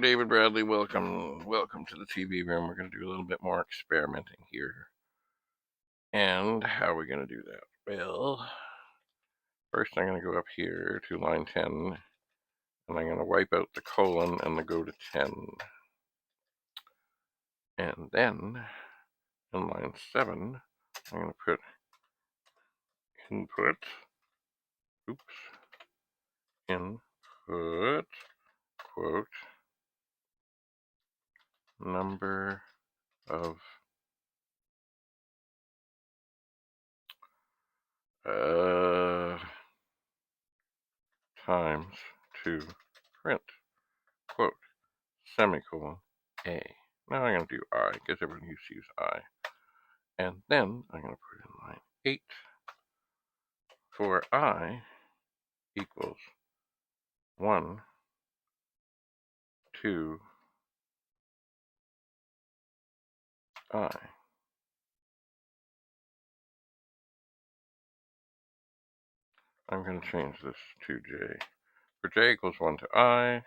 David Bradley. Welcome to the TV room. We're going to do a little bit more experimenting here. And how are we going to do that? Well, first I'm going to go up here to line 10, and I'm going to wipe out the colon and then go to 10. And then in line 7, I'm going to put input, quote, number of times to print, quote, semicolon, A. Now I'm going to do I, because everyone used to use I. And then I'm going to put in line 8 for I equals 1, 2, I. I'm going to change this to J. For J equals 1 to I,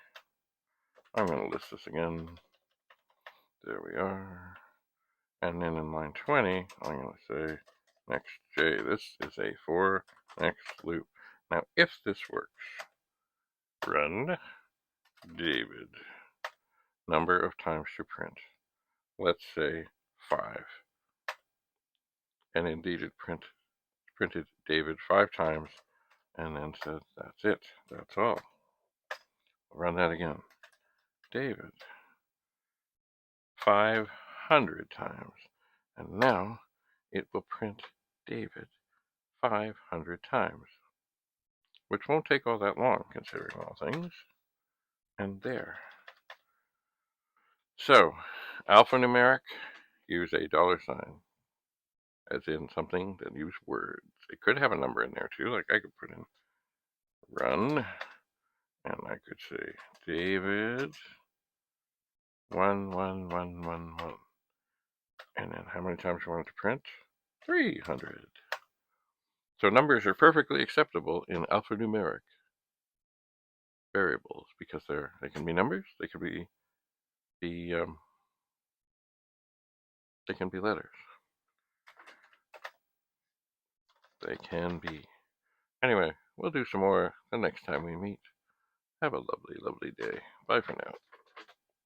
I'm going to list this again. There we are. And then in line 20, I'm going to say next J. This is a for next loop. Now, if this works, run David. Number of times to print. Let's say 5. And indeed it printed David 5 times and then said, that's it. That's all. I'll run that again. David 500 times. And now it will print David 500 times, which won't take all that long considering all things. And there. So, alphanumeric, use a $sign, as in something that use words. It could have a number in there too, like I could put in run, and I could say David 11111. And then how many times you want it to print? 300. So numbers are perfectly acceptable in alphanumeric variables because they can be numbers, they can be letters. They can be. Anyway, we'll do some more the next time we meet. Have a lovely, lovely day. Bye for now.